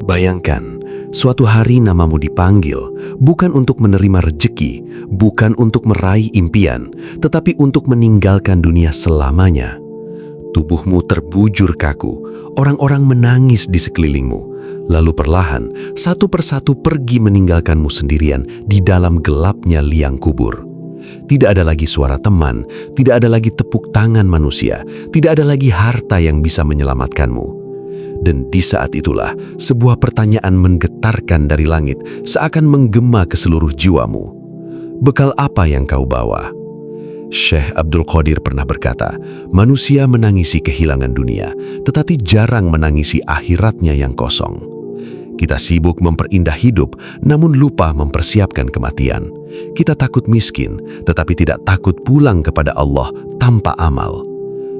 Bayangkan, suatu hari namamu dipanggil, bukan untuk menerima rejeki, bukan untuk meraih impian, tetapi untuk meninggalkan dunia selamanya. Tubuhmu terbujur kaku, orang-orang menangis di sekelilingmu, lalu perlahan, satu persatu pergi meninggalkanmu sendirian di dalam gelapnya liang kubur. Tidak ada lagi suara teman, tidak ada lagi tepuk tangan manusia, tidak ada lagi harta yang bisa menyelamatkanmu. Dan di saat itulah, sebuah pertanyaan menggetarkan dari langit, seakan menggema ke seluruh jiwamu. Bekal apa yang kau bawa? Syekh Abdul Qadir pernah berkata, manusia menangisi kehilangan dunia, tetapi jarang menangisi akhiratnya yang kosong. Kita sibuk memperindah hidup, namun lupa mempersiapkan kematian. Kita takut miskin, tetapi tidak takut pulang kepada Allah tanpa amal.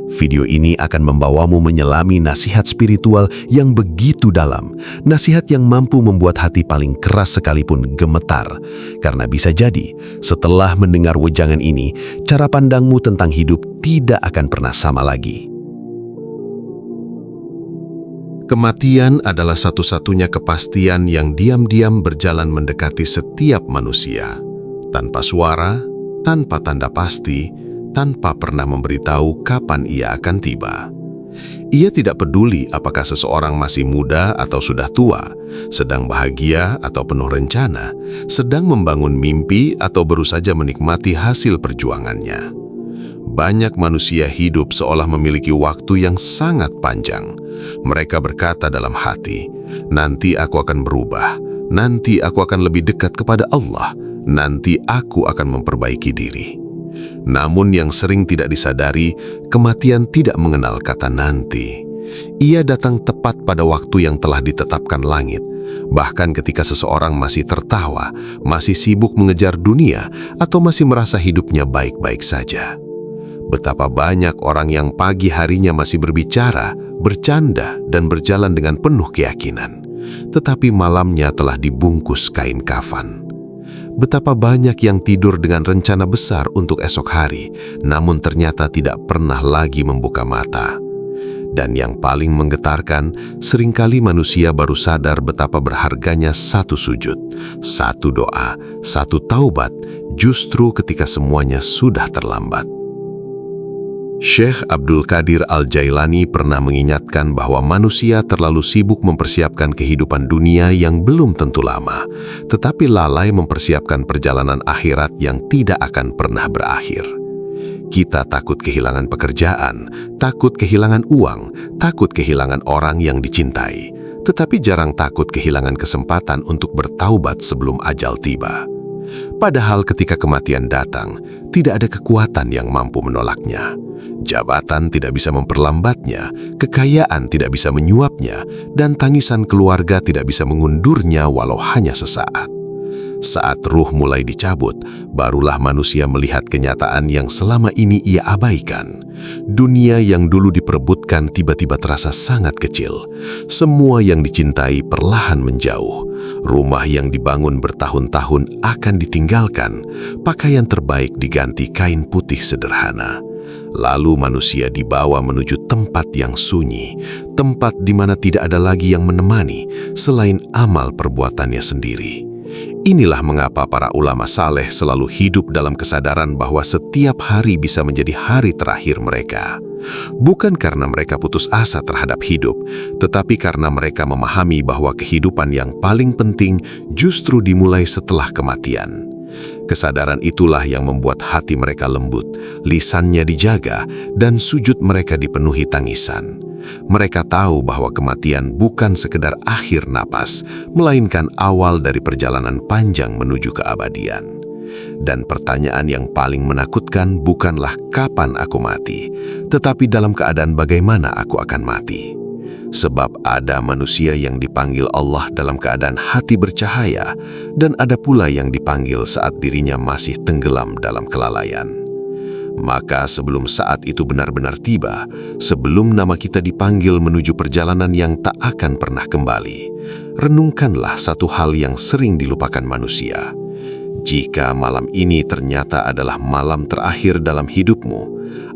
Video ini akan membawamu menyelami nasihat spiritual yang begitu dalam, nasihat yang mampu membuat hati paling keras sekalipun gemetar. Karena bisa jadi, setelah mendengar wejangan ini, cara pandangmu tentang hidup tidak akan pernah sama lagi. Kematian adalah satu-satunya kepastian yang diam-diam berjalan mendekati setiap manusia. Tanpa suara, tanpa tanda pasti, tanpa pernah memberitahu kapan ia akan tiba. Ia tidak peduli apakah seseorang masih muda atau sudah tua, sedang bahagia atau penuh rencana, sedang membangun mimpi atau baru saja menikmati hasil perjuangannya. Banyak manusia hidup seolah memiliki waktu yang sangat panjang. Mereka berkata dalam hati, nanti aku akan berubah, nanti aku akan lebih dekat kepada Allah, nanti aku akan memperbaiki diri. Namun yang sering tidak disadari, kematian tidak mengenal kata nanti. Ia datang tepat pada waktu yang telah ditetapkan langit. Bahkan ketika seseorang masih tertawa, masih sibuk mengejar dunia, atau masih merasa hidupnya baik-baik saja. Betapa banyak orang yang pagi harinya masih berbicara, bercanda, dan berjalan dengan penuh keyakinan. Tetapi malamnya telah dibungkus kain kafan. Betapa banyak yang tidur dengan rencana besar untuk esok hari, namun ternyata tidak pernah lagi membuka mata. Dan yang paling menggetarkan, seringkali manusia baru sadar betapa berharganya satu sujud, satu doa, satu taubat, justru ketika semuanya sudah terlambat. Syekh Abdul Qadir Al-Jailani pernah mengingatkan bahwa manusia terlalu sibuk mempersiapkan kehidupan dunia yang belum tentu lama, tetapi lalai mempersiapkan perjalanan akhirat yang tidak akan pernah berakhir. Kita takut kehilangan pekerjaan, takut kehilangan uang, takut kehilangan orang yang dicintai, tetapi jarang takut kehilangan kesempatan untuk bertaubat sebelum ajal tiba. Padahal ketika kematian datang, tidak ada kekuatan yang mampu menolaknya. Jabatan tidak bisa memperlambatnya, kekayaan tidak bisa menyuapnya, dan tangisan keluarga tidak bisa mengundurnya walau hanya sesaat. Saat ruh mulai dicabut, barulah manusia melihat kenyataan yang selama ini ia abaikan. Dunia yang dulu diperebutkan tiba-tiba terasa sangat kecil. Semua yang dicintai perlahan menjauh. Rumah yang dibangun bertahun-tahun akan ditinggalkan. Pakaian terbaik diganti kain putih sederhana. Lalu manusia dibawa menuju tempat yang sunyi, tempat di mana tidak ada lagi yang menemani selain amal perbuatannya sendiri. Inilah mengapa para ulama saleh selalu hidup dalam kesadaran bahwa setiap hari bisa menjadi hari terakhir mereka. Bukan karena mereka putus asa terhadap hidup, tetapi karena mereka memahami bahwa kehidupan yang paling penting justru dimulai setelah kematian. Kesadaran itulah yang membuat hati mereka lembut, lisannya dijaga, dan sujud mereka dipenuhi tangisan. Mereka tahu bahwa kematian bukan sekedar akhir napas, melainkan awal dari perjalanan panjang menuju keabadian. Dan pertanyaan yang paling menakutkan bukanlah kapan aku mati, tetapi dalam keadaan bagaimana aku akan mati. Sebab ada manusia yang dipanggil Allah dalam keadaan hati bercahaya, dan ada pula yang dipanggil saat dirinya masih tenggelam dalam kelalaian. Maka sebelum saat itu benar-benar tiba, sebelum nama kita dipanggil menuju perjalanan yang tak akan pernah kembali, renungkanlah satu hal yang sering dilupakan manusia. Jika malam ini ternyata adalah malam terakhir dalam hidupmu,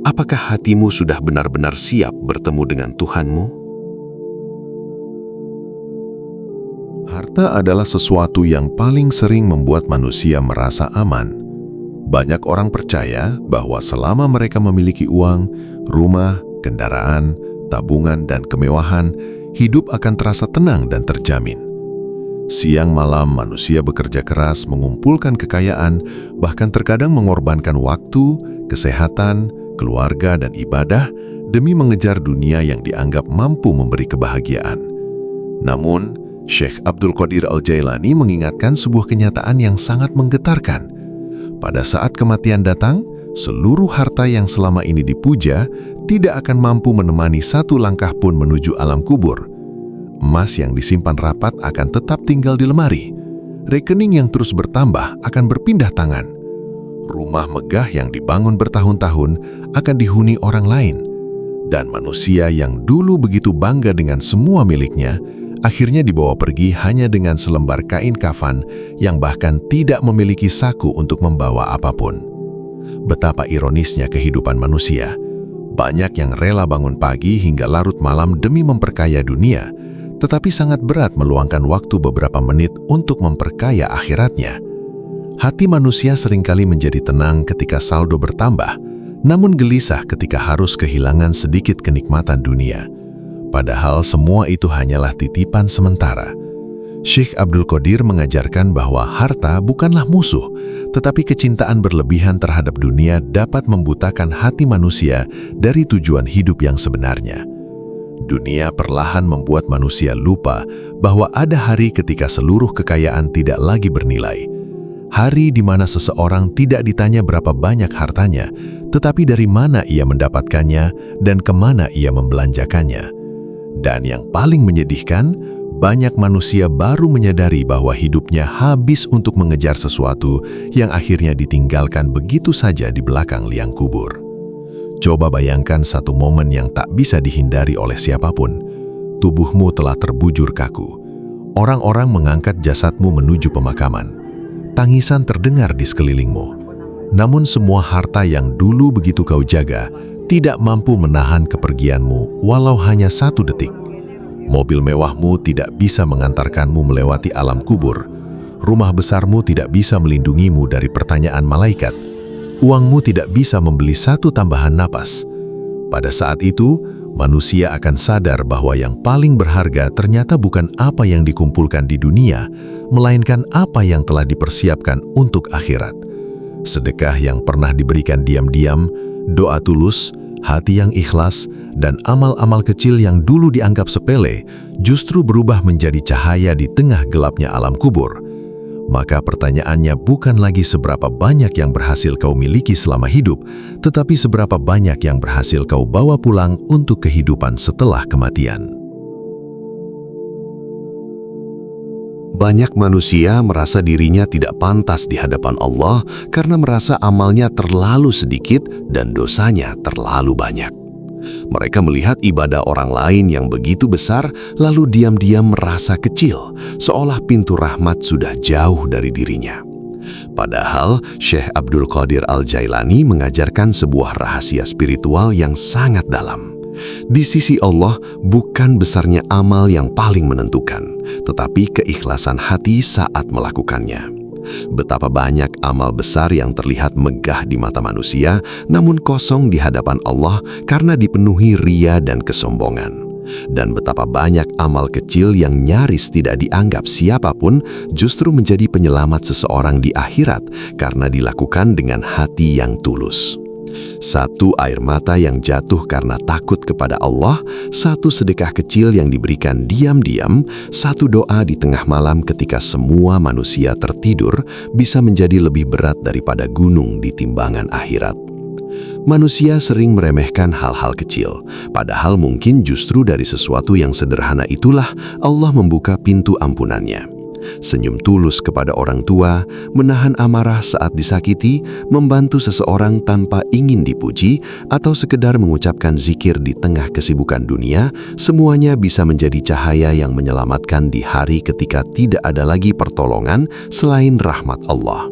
apakah hatimu sudah benar-benar siap bertemu dengan Tuhanmu? Harta adalah sesuatu yang paling sering membuat manusia merasa aman. Banyak orang percaya bahwa selama mereka memiliki uang, rumah, kendaraan, tabungan, dan kemewahan, hidup akan terasa tenang dan terjamin. Siang malam manusia bekerja keras mengumpulkan kekayaan, bahkan terkadang mengorbankan waktu, kesehatan, keluarga, dan ibadah demi mengejar dunia yang dianggap mampu memberi kebahagiaan. Namun, Syekh Abdul Qadir Al-Jailani mengingatkan sebuah kenyataan yang sangat menggetarkan. Pada saat kematian datang, seluruh harta yang selama ini dipuja tidak akan mampu menemani satu langkah pun menuju alam kubur. Emas yang disimpan rapat akan tetap tinggal di lemari. Rekening yang terus bertambah akan berpindah tangan. Rumah megah yang dibangun bertahun-tahun akan dihuni orang lain. Dan manusia yang dulu begitu bangga dengan semua miliknya, akhirnya dibawa pergi hanya dengan selembar kain kafan yang bahkan tidak memiliki saku untuk membawa apapun. Betapa ironisnya kehidupan manusia. Banyak yang rela bangun pagi hingga larut malam demi memperkaya dunia, tetapi sangat berat meluangkan waktu beberapa menit untuk memperkaya akhiratnya. Hati manusia seringkali menjadi tenang ketika saldo bertambah, namun gelisah ketika harus kehilangan sedikit kenikmatan dunia. Padahal semua itu hanyalah titipan sementara. Syekh Abdul Qadir mengajarkan bahwa harta bukanlah musuh, tetapi kecintaan berlebihan terhadap dunia dapat membutakan hati manusia dari tujuan hidup yang sebenarnya. Dunia perlahan membuat manusia lupa bahwa ada hari ketika seluruh kekayaan tidak lagi bernilai. Hari di mana seseorang tidak ditanya berapa banyak hartanya, tetapi dari mana ia mendapatkannya dan kemana ia membelanjakannya. Dan yang paling menyedihkan, banyak manusia baru menyadari bahwa hidupnya habis untuk mengejar sesuatu yang akhirnya ditinggalkan begitu saja di belakang liang kubur. Coba bayangkan satu momen yang tak bisa dihindari oleh siapapun. Tubuhmu telah terbujur kaku. Orang-orang mengangkat jasadmu menuju pemakaman. Tangisan terdengar di sekelilingmu. Namun semua harta yang dulu begitu kau jaga tidak mampu menahan kepergianmu walau hanya 1 detik. Mobil mewahmu tidak bisa mengantarkanmu melewati alam kubur. Rumah besarmu tidak bisa melindungimu dari pertanyaan malaikat. Uangmu tidak bisa membeli 1 tambahan napas. Pada saat itu, manusia akan sadar bahwa yang paling berharga ternyata bukan apa yang dikumpulkan di dunia, melainkan apa yang telah dipersiapkan untuk akhirat. Sedekah yang pernah diberikan diam-diam, doa tulus, hati yang ikhlas, dan amal-amal kecil yang dulu dianggap sepele justru berubah menjadi cahaya di tengah gelapnya alam kubur. Maka pertanyaannya bukan lagi seberapa banyak yang berhasil kau miliki selama hidup, tetapi seberapa banyak yang berhasil kau bawa pulang untuk kehidupan setelah kematian. Banyak manusia merasa dirinya tidak pantas di hadapan Allah karena merasa amalnya terlalu sedikit dan dosanya terlalu banyak. Mereka melihat ibadah orang lain yang begitu besar, lalu diam-diam merasa kecil, seolah pintu rahmat sudah jauh dari dirinya. Padahal Syekh Abdul Qadir Al-Jailani mengajarkan sebuah rahasia spiritual yang sangat dalam. Di sisi Allah, bukan besarnya amal yang paling menentukan, tetapi keikhlasan hati saat melakukannya. Betapa banyak amal besar yang terlihat megah di mata manusia, namun kosong di hadapan Allah karena dipenuhi ria dan kesombongan. Dan betapa banyak amal kecil yang nyaris tidak dianggap siapapun justru menjadi penyelamat seseorang di akhirat karena dilakukan dengan hati yang tulus. 1 air mata yang jatuh karena takut kepada Allah, 1 sedekah kecil yang diberikan diam-diam, 1 doa di tengah malam ketika semua manusia tertidur bisa menjadi lebih berat daripada gunung di timbangan akhirat. Manusia sering meremehkan hal-hal kecil, padahal mungkin justru dari sesuatu yang sederhana itulah Allah membuka pintu ampunannya. Senyum tulus kepada orang tua, menahan amarah saat disakiti, membantu seseorang tanpa ingin dipuji, atau sekedar mengucapkan zikir di tengah kesibukan dunia, semuanya bisa menjadi cahaya yang menyelamatkan di hari ketika tidak ada lagi pertolongan selain rahmat Allah.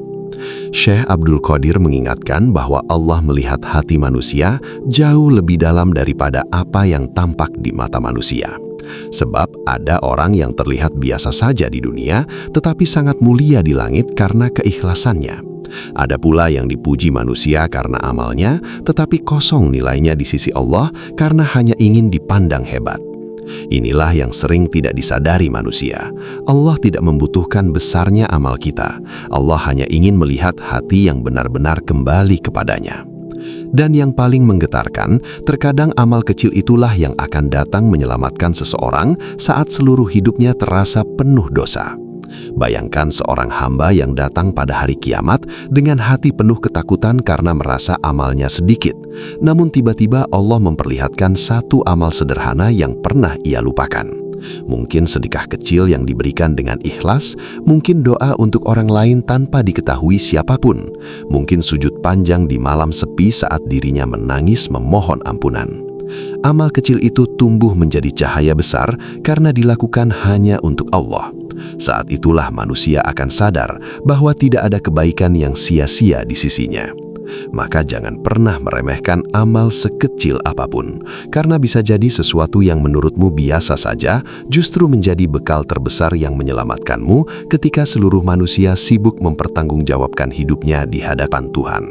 Syekh Abdul Qadir mengingatkan bahwa Allah melihat hati manusia jauh lebih dalam daripada apa yang tampak di mata manusia. Sebab ada orang yang terlihat biasa saja di dunia, tetapi sangat mulia di langit karena keikhlasannya. Ada pula yang dipuji manusia karena amalnya, tetapi kosong nilainya di sisi Allah karena hanya ingin dipandang hebat. Inilah yang sering tidak disadari manusia. Allah tidak membutuhkan besarnya amal kita. Allah hanya ingin melihat hati yang benar-benar kembali kepadanya. Dan yang paling menggetarkan, terkadang amal kecil itulah yang akan datang menyelamatkan seseorang saat seluruh hidupnya terasa penuh dosa. Bayangkan seorang hamba yang datang pada hari kiamat dengan hati penuh ketakutan karena merasa amalnya sedikit. Namun tiba-tiba Allah memperlihatkan satu amal sederhana yang pernah ia lupakan. Mungkin sedekah kecil yang diberikan dengan ikhlas, mungkin doa untuk orang lain tanpa diketahui siapapun, mungkin sujud panjang di malam sepi saat dirinya menangis memohon ampunan. Amal kecil itu tumbuh menjadi cahaya besar karena dilakukan hanya untuk Allah. Saat itulah manusia akan sadar bahwa tidak ada kebaikan yang sia-sia di sisinya. Maka jangan pernah meremehkan amal sekecil apapun, karena bisa jadi sesuatu yang menurutmu biasa saja justru menjadi bekal terbesar yang menyelamatkanmu ketika seluruh manusia sibuk mempertanggungjawabkan hidupnya di hadapan Tuhan.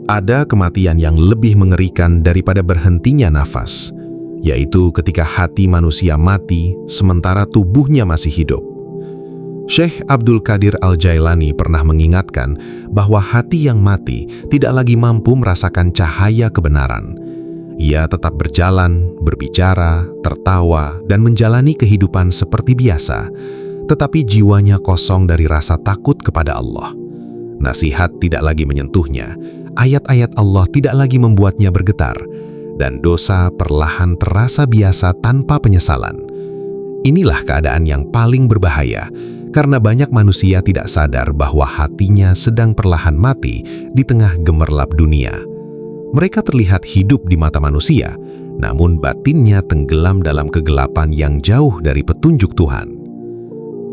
Ada kematian yang lebih mengerikan daripada berhentinya nafas, yaitu ketika hati manusia mati sementara tubuhnya masih hidup. Syekh Abdul Qadir Al-Jailani pernah mengingatkan bahwa hati yang mati tidak lagi mampu merasakan cahaya kebenaran. Ia tetap berjalan, berbicara, tertawa, dan menjalani kehidupan seperti biasa, tetapi jiwanya kosong dari rasa takut kepada Allah. Nasihat tidak lagi menyentuhnya, ayat-ayat Allah tidak lagi membuatnya bergetar, dan dosa perlahan terasa biasa tanpa penyesalan. Inilah keadaan yang paling berbahaya, karena banyak manusia tidak sadar bahwa hatinya sedang perlahan mati di tengah gemerlap dunia. Mereka terlihat hidup di mata manusia, namun batinnya tenggelam dalam kegelapan yang jauh dari petunjuk Tuhan.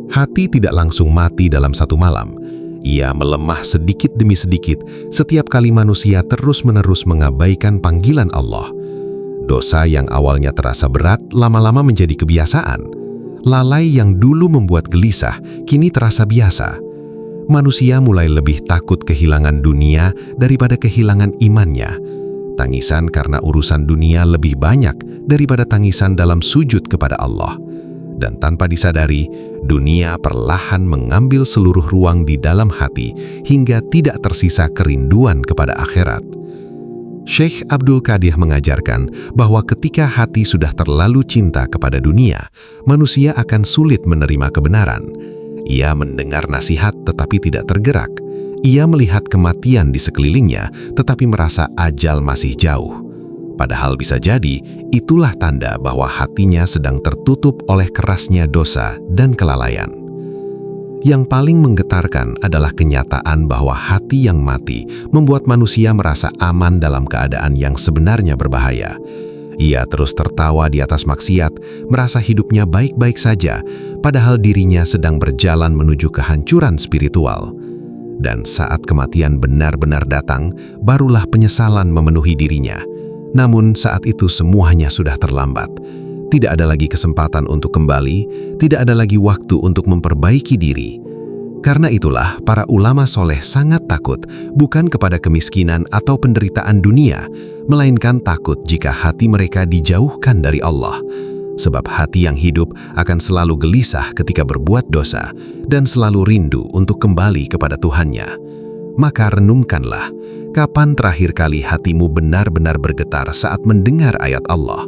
Hati tidak langsung mati dalam satu malam. Ia melemah sedikit demi sedikit setiap kali manusia terus-menerus mengabaikan panggilan Allah. Dosa yang awalnya terasa berat lama-lama menjadi kebiasaan. Lalai yang dulu membuat gelisah kini terasa biasa. Manusia mulai lebih takut kehilangan dunia daripada kehilangan imannya. Tangisan karena urusan dunia lebih banyak daripada tangisan dalam sujud kepada Allah. Dan tanpa disadari, dunia perlahan mengambil seluruh ruang di dalam hati hingga tidak tersisa kerinduan kepada akhirat. Syekh Abdul Qadir mengajarkan bahwa ketika hati sudah terlalu cinta kepada dunia, manusia akan sulit menerima kebenaran. Ia mendengar nasihat tetapi tidak tergerak. Ia melihat kematian di sekelilingnya tetapi merasa ajal masih jauh. Padahal bisa jadi itulah tanda bahwa hatinya sedang tertutup oleh kerasnya dosa dan kelalaian. Yang paling menggetarkan adalah kenyataan bahwa hati yang mati membuat manusia merasa aman dalam keadaan yang sebenarnya berbahaya. Ia terus tertawa di atas maksiat, merasa hidupnya baik-baik saja, padahal dirinya sedang berjalan menuju kehancuran spiritual. Dan saat kematian benar-benar datang, barulah penyesalan memenuhi dirinya. Namun saat itu semuanya sudah terlambat. Tidak ada lagi kesempatan untuk kembali, tidak ada lagi waktu untuk memperbaiki diri. Karena itulah para ulama soleh sangat takut bukan kepada kemiskinan atau penderitaan dunia, melainkan takut jika hati mereka dijauhkan dari Allah. Sebab hati yang hidup akan selalu gelisah ketika berbuat dosa dan selalu rindu untuk kembali kepada Tuhannya. Maka renungkanlah, kapan terakhir kali hatimu benar-benar bergetar saat mendengar ayat Allah?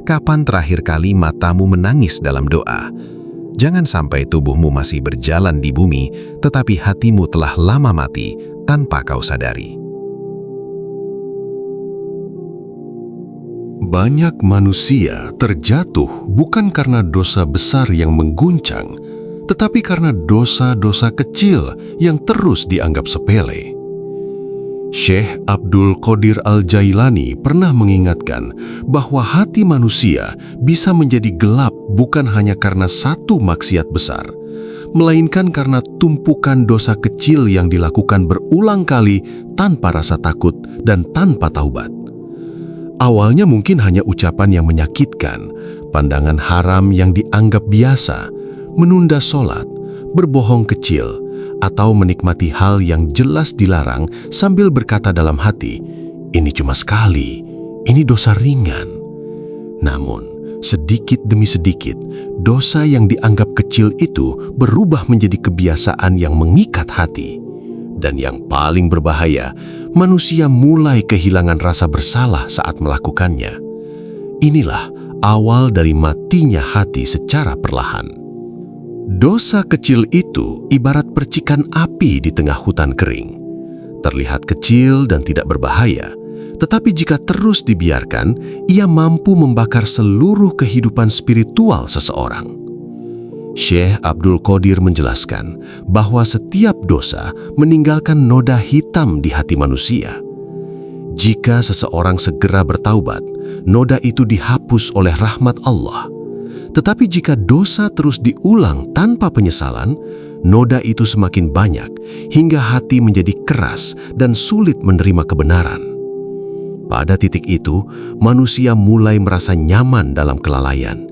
Kapan terakhir kali matamu menangis dalam doa? Jangan sampai tubuhmu masih berjalan di bumi, tetapi hatimu telah lama mati tanpa kau sadari. Banyak manusia terjatuh bukan karena dosa besar yang mengguncang, tetapi karena dosa-dosa kecil yang terus dianggap sepele. Syekh Abdul Qadir Al-Jailani pernah mengingatkan bahwa hati manusia bisa menjadi gelap bukan hanya karena satu maksiat besar, melainkan karena tumpukan dosa kecil yang dilakukan berulang kali tanpa rasa takut dan tanpa taubat. Awalnya mungkin hanya ucapan yang menyakitkan, pandangan haram yang dianggap biasa, menunda sholat, berbohong kecil, atau menikmati hal yang jelas dilarang sambil berkata dalam hati, "Ini cuma sekali, ini dosa ringan." Namun, sedikit demi sedikit, dosa yang dianggap kecil itu berubah menjadi kebiasaan yang mengikat hati. Dan yang paling berbahaya, manusia mulai kehilangan rasa bersalah saat melakukannya. Inilah awal dari matinya hati secara perlahan. Dosa kecil itu ibarat percikan api di tengah hutan kering. Terlihat kecil dan tidak berbahaya, tetapi jika terus dibiarkan, ia mampu membakar seluruh kehidupan spiritual seseorang. Syekh Abdul Qadir menjelaskan bahwa setiap dosa meninggalkan noda hitam di hati manusia. Jika seseorang segera bertaubat, noda itu dihapus oleh rahmat Allah. Tetapi jika dosa terus diulang tanpa penyesalan, noda itu semakin banyak hingga hati menjadi keras dan sulit menerima kebenaran. Pada titik itu, manusia mulai merasa nyaman dalam kelalaian.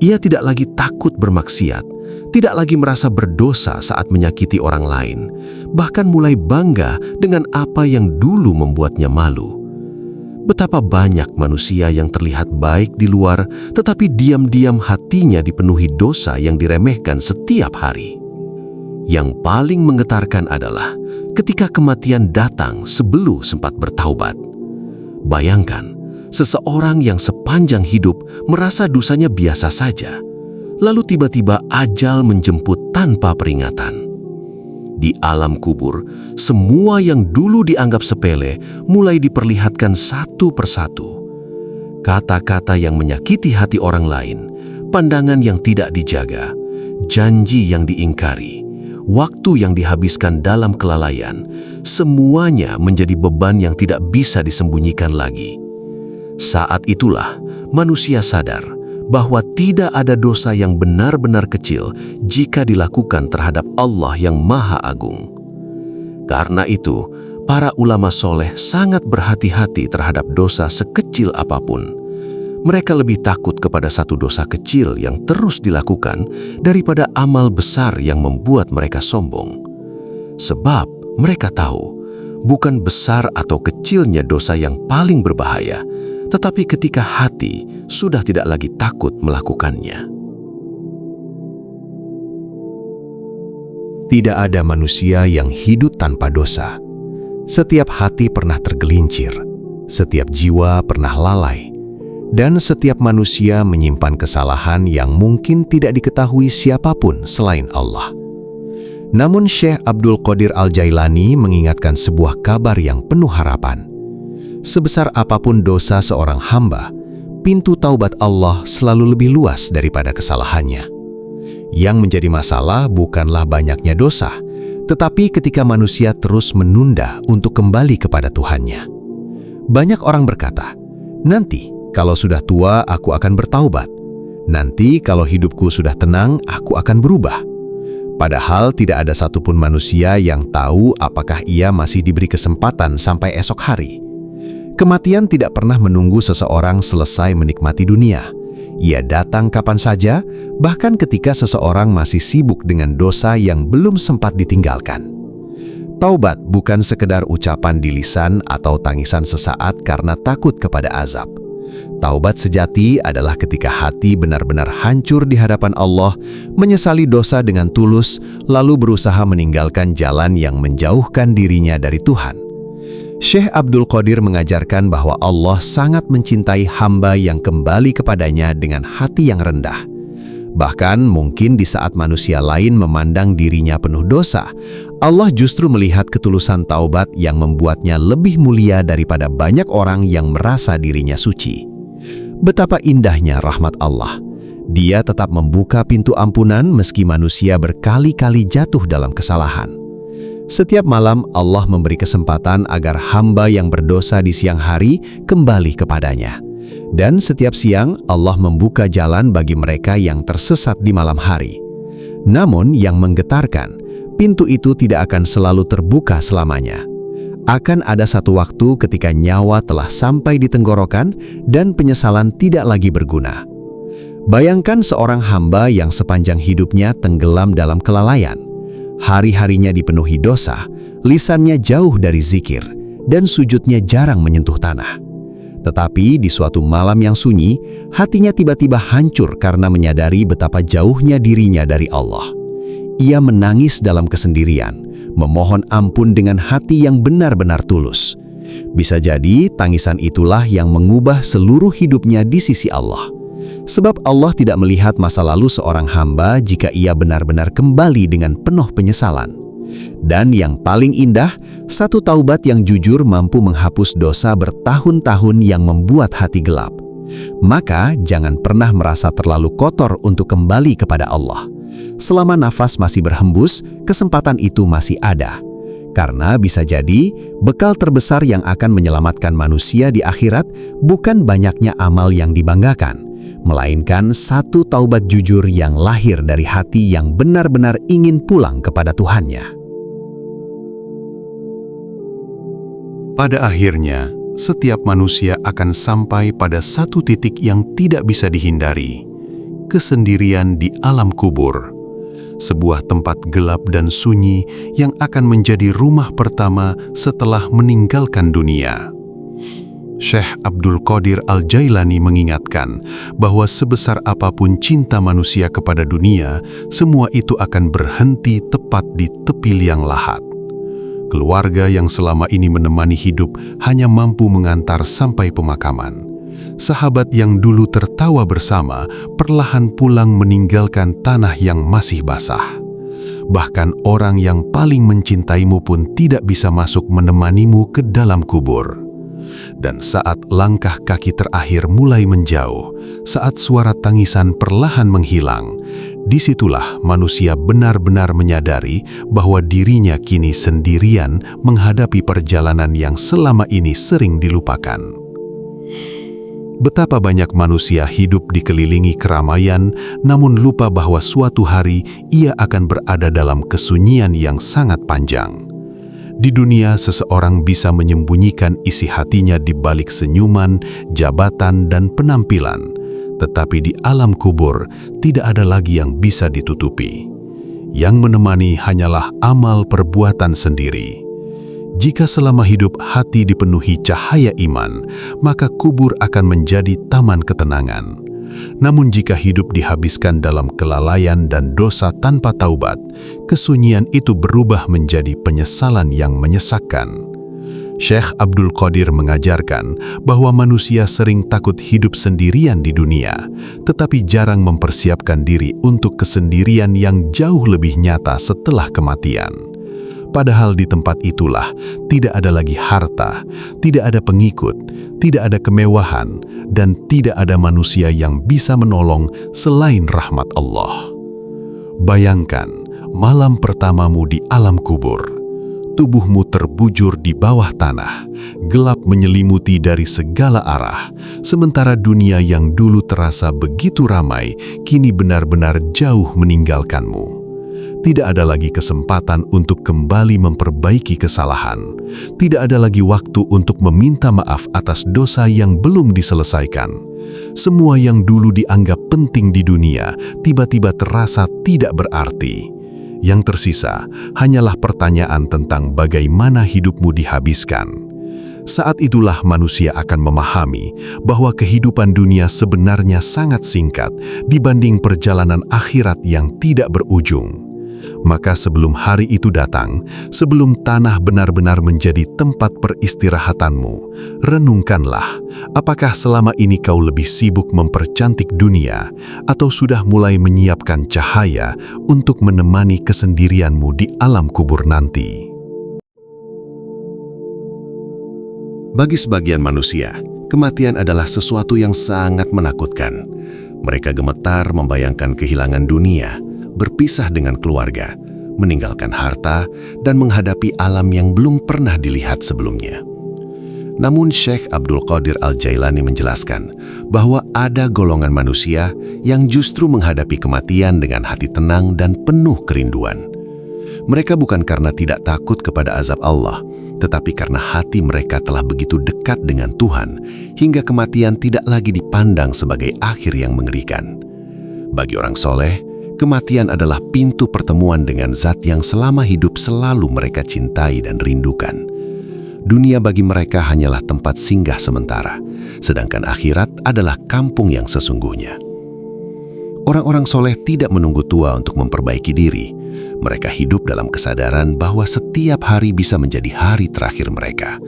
Ia tidak lagi takut bermaksiat, tidak lagi merasa berdosa saat menyakiti orang lain, bahkan mulai bangga dengan apa yang dulu membuatnya malu. Betapa banyak manusia yang terlihat baik di luar, tetapi diam-diam hatinya dipenuhi dosa yang diremehkan setiap hari. Yang paling menggetarkan adalah ketika kematian datang sebelum sempat bertaubat. Bayangkan, seseorang yang sepanjang hidup merasa dosanya biasa saja, lalu tiba-tiba ajal menjemput tanpa peringatan. Di alam kubur, semua yang dulu dianggap sepele mulai diperlihatkan satu persatu. Kata-kata yang menyakiti hati orang lain, pandangan yang tidak dijaga, janji yang diingkari, waktu yang dihabiskan dalam kelalaian, semuanya menjadi beban yang tidak bisa disembunyikan lagi. Saat itulah manusia sadar bahwa tidak ada dosa yang benar-benar kecil jika dilakukan terhadap Allah yang Maha Agung. Karena itu, para ulama soleh sangat berhati-hati terhadap dosa sekecil apapun. Mereka lebih takut kepada satu dosa kecil yang terus dilakukan daripada amal besar yang membuat mereka sombong. Sebab mereka tahu, bukan besar atau kecilnya dosa yang paling berbahaya, tetapi ketika hati sudah tidak lagi takut melakukannya. Tidak ada manusia yang hidup tanpa dosa. Setiap hati pernah tergelincir, setiap jiwa pernah lalai, dan setiap manusia menyimpan kesalahan yang mungkin tidak diketahui siapapun selain Allah. Namun Syekh Abdul Qadir Al-Jailani mengingatkan sebuah kabar yang penuh harapan. Sebesar apapun dosa seorang hamba, pintu taubat Allah selalu lebih luas daripada kesalahannya. Yang menjadi masalah bukanlah banyaknya dosa, tetapi ketika manusia terus menunda untuk kembali kepada Tuhannya. Banyak orang berkata, "Nanti kalau sudah tua aku akan bertaubat. Nanti kalau hidupku sudah tenang aku akan berubah." Padahal tidak ada satupun manusia yang tahu apakah ia masih diberi kesempatan sampai esok hari. Kematian tidak pernah menunggu seseorang selesai menikmati dunia. Ia datang kapan saja, bahkan ketika seseorang masih sibuk dengan dosa yang belum sempat ditinggalkan. Taubat bukan sekedar ucapan di lisan atau tangisan sesaat karena takut kepada azab. Taubat sejati adalah ketika hati benar-benar hancur di hadapan Allah, menyesali dosa dengan tulus, lalu berusaha meninggalkan jalan yang menjauhkan dirinya dari Tuhan. Syekh Abdul Qadir mengajarkan bahwa Allah sangat mencintai hamba yang kembali kepadanya dengan hati yang rendah. Bahkan mungkin di saat manusia lain memandang dirinya penuh dosa, Allah justru melihat ketulusan taubat yang membuatnya lebih mulia daripada banyak orang yang merasa dirinya suci. Betapa indahnya rahmat Allah. Dia tetap membuka pintu ampunan meski manusia berkali-kali jatuh dalam kesalahan. Setiap malam Allah memberi kesempatan agar hamba yang berdosa di siang hari kembali kepadanya. Dan setiap siang Allah membuka jalan bagi mereka yang tersesat di malam hari. Namun yang menggetarkan, pintu itu tidak akan selalu terbuka selamanya. Akan ada satu waktu ketika nyawa telah sampai di tenggorokan dan penyesalan tidak lagi berguna. Bayangkan seorang hamba yang sepanjang hidupnya tenggelam dalam kelalaian. Hari-harinya dipenuhi dosa, lisannya jauh dari zikir, dan sujudnya jarang menyentuh tanah. Tetapi di suatu malam yang sunyi, hatinya tiba-tiba hancur karena menyadari betapa jauhnya dirinya dari Allah. Ia menangis dalam kesendirian, memohon ampun dengan hati yang benar-benar tulus. Bisa jadi tangisan itulah yang mengubah seluruh hidupnya di sisi Allah. Sebab Allah tidak melihat masa lalu seorang hamba jika ia benar-benar kembali dengan penuh penyesalan. Dan yang paling indah, satu taubat yang jujur mampu menghapus dosa bertahun-tahun yang membuat hati gelap. Maka jangan pernah merasa terlalu kotor untuk kembali kepada Allah. Selama nafas masih berhembus, kesempatan itu masih ada. Karena bisa jadi, bekal terbesar yang akan menyelamatkan manusia di akhirat bukan banyaknya amal yang dibanggakan, melainkan satu taubat jujur yang lahir dari hati yang benar-benar ingin pulang kepada Tuhannya. Pada akhirnya, setiap manusia akan sampai pada satu titik yang tidak bisa dihindari, kesendirian di alam kubur. Sebuah tempat gelap dan sunyi yang akan menjadi rumah pertama setelah meninggalkan dunia. Syekh Abdul Qadir Al-Jailani mengingatkan bahwa sebesar apapun cinta manusia kepada dunia, semua itu akan berhenti tepat di tepi liang lahat. Keluarga yang selama ini menemani hidup hanya mampu mengantar sampai pemakaman. Sahabat yang dulu tertawa bersama perlahan pulang meninggalkan tanah yang masih basah. Bahkan orang yang paling mencintaimu pun tidak bisa masuk menemanimu ke dalam kubur. Dan saat langkah kaki terakhir mulai menjauh, saat suara tangisan perlahan menghilang, disitulah manusia benar-benar menyadari bahwa dirinya kini sendirian menghadapi perjalanan yang selama ini sering dilupakan. Betapa banyak manusia hidup dikelilingi keramaian, namun lupa bahwa suatu hari ia akan berada dalam kesunyian yang sangat panjang. Di dunia, seseorang bisa menyembunyikan isi hatinya di balik senyuman, jabatan, dan penampilan. Tetapi di alam kubur, tidak ada lagi yang bisa ditutupi. Yang menemani hanyalah amal perbuatan sendiri. Jika selama hidup hati dipenuhi cahaya iman, maka kubur akan menjadi taman ketenangan. Namun jika hidup dihabiskan dalam kelalaian dan dosa tanpa taubat, kesunyian itu berubah menjadi penyesalan yang menyesakkan. Syekh Abdul Qadir mengajarkan bahwa manusia sering takut hidup sendirian di dunia, tetapi jarang mempersiapkan diri untuk kesendirian yang jauh lebih nyata setelah kematian. Padahal di tempat itulah tidak ada lagi harta, tidak ada pengikut, tidak ada kemewahan, dan tidak ada manusia yang bisa menolong selain rahmat Allah. Bayangkan malam pertamamu di alam kubur. Tubuhmu terbujur di bawah tanah, gelap menyelimuti dari segala arah, sementara dunia yang dulu terasa begitu ramai, kini benar-benar jauh meninggalkanmu. Tidak ada lagi kesempatan untuk kembali memperbaiki kesalahan. Tidak ada lagi waktu untuk meminta maaf atas dosa yang belum diselesaikan. Semua yang dulu dianggap penting di dunia tiba-tiba terasa tidak berarti. Yang tersisa hanyalah pertanyaan tentang bagaimana hidupmu dihabiskan. Saat itulah manusia akan memahami bahwa kehidupan dunia sebenarnya sangat singkat dibanding perjalanan akhirat yang tidak berujung. Maka sebelum hari itu datang, sebelum tanah benar-benar menjadi tempat peristirahatanmu, renungkanlah, apakah selama ini kau lebih sibuk mempercantik dunia atau sudah mulai menyiapkan cahaya untuk menemani kesendirianmu di alam kubur nanti? Bagi sebagian manusia, kematian adalah sesuatu yang sangat menakutkan. Mereka gemetar membayangkan kehilangan dunia, berpisah dengan keluarga, meninggalkan harta, dan menghadapi alam yang belum pernah dilihat sebelumnya. Namun Syekh Abdul Qadir Al-Jailani menjelaskan bahwa ada golongan manusia yang justru menghadapi kematian dengan hati tenang dan penuh kerinduan. Mereka bukan karena tidak takut kepada azab Allah, tetapi karena hati mereka telah begitu dekat dengan Tuhan hingga kematian tidak lagi dipandang sebagai akhir yang mengerikan. Bagi orang soleh, kematian adalah pintu pertemuan dengan zat yang selama hidup selalu mereka cintai dan rindukan. Dunia bagi mereka hanyalah tempat singgah sementara, sedangkan akhirat adalah kampung yang sesungguhnya. Orang-orang soleh tidak menunggu tua untuk memperbaiki diri. Mereka hidup dalam kesadaran bahwa setiap hari bisa menjadi hari terakhir mereka.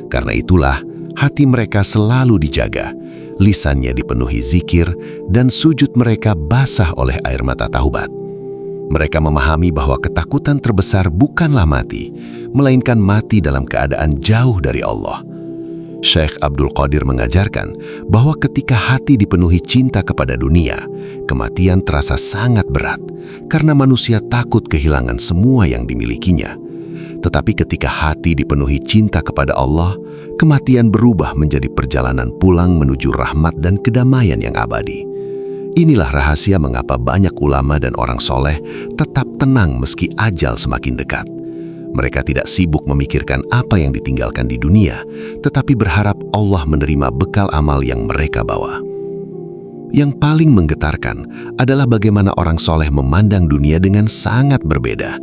Karena itulah, hati mereka selalu dijaga, lisannya dipenuhi zikir, dan sujud mereka basah oleh air mata taubat. Mereka memahami bahwa ketakutan terbesar bukanlah mati, melainkan mati dalam keadaan jauh dari Allah. Syekh Abdul Qadir mengajarkan bahwa ketika hati dipenuhi cinta kepada dunia, kematian terasa sangat berat karena manusia takut kehilangan semua yang dimilikinya. Tetapi ketika hati dipenuhi cinta kepada Allah, kematian berubah menjadi perjalanan pulang menuju rahmat dan kedamaian yang abadi. Inilah rahasia mengapa banyak ulama dan orang soleh tetap tenang meski ajal semakin dekat. Mereka tidak sibuk memikirkan apa yang ditinggalkan di dunia, tetapi berharap Allah menerima bekal amal yang mereka bawa. Yang paling menggetarkan adalah bagaimana orang soleh memandang dunia dengan sangat berbeda.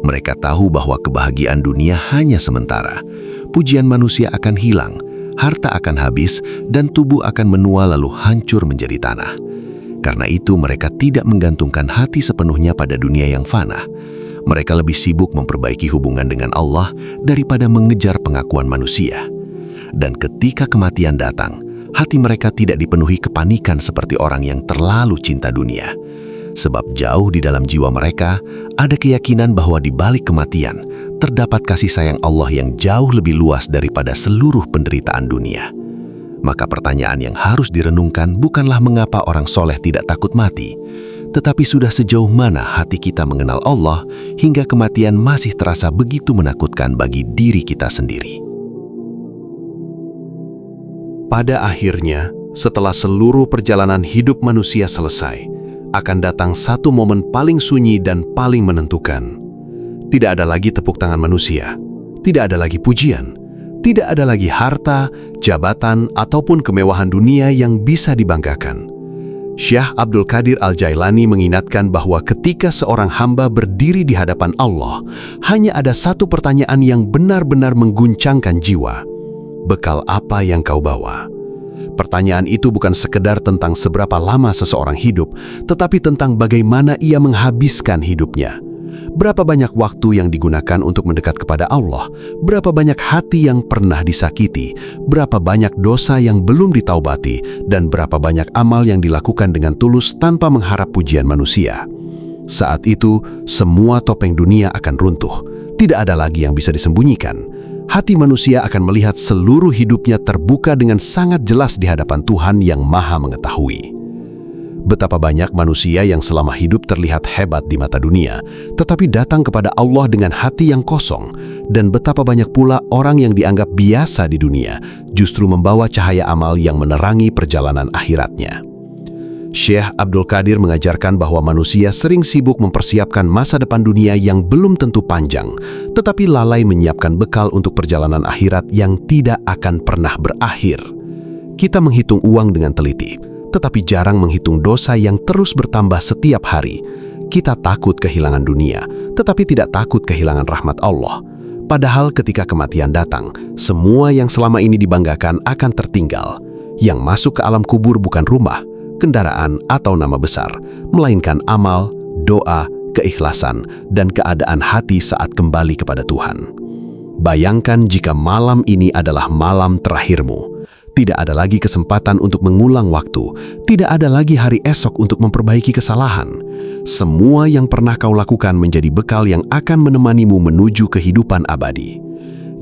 Mereka tahu bahwa kebahagiaan dunia hanya sementara. Pujian manusia akan hilang, harta akan habis, dan tubuh akan menua lalu hancur menjadi tanah. Karena itu mereka tidak menggantungkan hati sepenuhnya pada dunia yang fana. Mereka lebih sibuk memperbaiki hubungan dengan Allah daripada mengejar pengakuan manusia. Dan ketika kematian datang, hati mereka tidak dipenuhi kepanikan seperti orang yang terlalu cinta dunia. Sebab jauh di dalam jiwa mereka ada keyakinan bahwa di balik kematian terdapat kasih sayang Allah yang jauh lebih luas daripada seluruh penderitaan dunia. Maka pertanyaan yang harus direnungkan bukanlah mengapa orang soleh tidak takut mati, tetapi sudah sejauh mana hati kita mengenal Allah hingga kematian masih terasa begitu menakutkan bagi diri kita sendiri. Pada akhirnya, setelah seluruh perjalanan hidup manusia selesai, akan datang satu momen paling sunyi dan paling menentukan. Tidak ada lagi tepuk tangan manusia, tidak ada lagi pujian, tidak ada lagi harta, jabatan, ataupun kemewahan dunia yang bisa dibanggakan. Syekh Abdul Qadir Al-Jailani mengingatkan bahwa ketika seorang hamba berdiri di hadapan Allah, hanya ada satu pertanyaan yang benar-benar mengguncangkan jiwa. Bekal apa yang kau bawa? Pertanyaan itu bukan sekedar tentang seberapa lama seseorang hidup, tetapi tentang bagaimana ia menghabiskan hidupnya. Berapa banyak waktu yang digunakan untuk mendekat kepada Allah, berapa banyak hati yang pernah disakiti, berapa banyak dosa yang belum ditaubati, dan berapa banyak amal yang dilakukan dengan tulus tanpa mengharap pujian manusia. Saat itu, semua topeng dunia akan runtuh. Tidak ada lagi yang bisa disembunyikan. Hati manusia akan melihat seluruh hidupnya terbuka dengan sangat jelas di hadapan Tuhan yang Maha Mengetahui. Betapa banyak manusia yang selama hidup terlihat hebat di mata dunia, tetapi datang kepada Allah dengan hati yang kosong, dan betapa banyak pula orang yang dianggap biasa di dunia, justru membawa cahaya amal yang menerangi perjalanan akhiratnya. Syekh Abdul Qadir mengajarkan bahwa manusia sering sibuk mempersiapkan masa depan dunia yang belum tentu panjang, tetapi lalai menyiapkan bekal untuk perjalanan akhirat yang tidak akan pernah berakhir. Kita menghitung uang dengan teliti, tetapi jarang menghitung dosa yang terus bertambah setiap hari. Kita takut kehilangan dunia, tetapi tidak takut kehilangan rahmat Allah. Padahal ketika kematian datang, semua yang selama ini dibanggakan akan tertinggal. Yang masuk ke alam kubur bukan rumah, kendaraan, atau nama besar, melainkan amal, doa, keikhlasan, dan keadaan hati saat kembali kepada Tuhan. Bayangkan jika malam ini adalah malam terakhirmu. Tidak ada lagi kesempatan untuk mengulang waktu. Tidak ada lagi hari esok untuk memperbaiki kesalahan. Semua yang pernah kau lakukan menjadi bekal yang akan menemanimu menuju kehidupan abadi.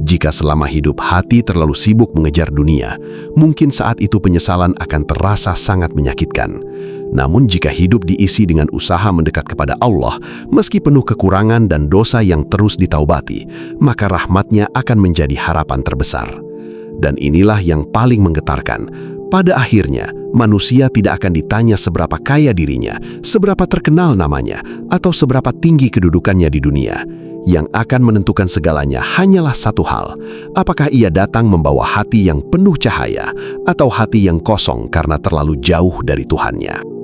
Jika selama hidup hati terlalu sibuk mengejar dunia, mungkin saat itu penyesalan akan terasa sangat menyakitkan. Namun jika hidup diisi dengan usaha mendekat kepada Allah, meski penuh kekurangan dan dosa yang terus ditaubati, maka rahmatnya akan menjadi harapan terbesar. Dan inilah yang paling menggetarkan. Pada akhirnya, manusia tidak akan ditanya seberapa kaya dirinya, seberapa terkenal namanya, atau seberapa tinggi kedudukannya di dunia. Yang akan menentukan segalanya hanyalah satu hal: apakah ia datang membawa hati yang penuh cahaya atau hati yang kosong karena terlalu jauh dari Tuhannya.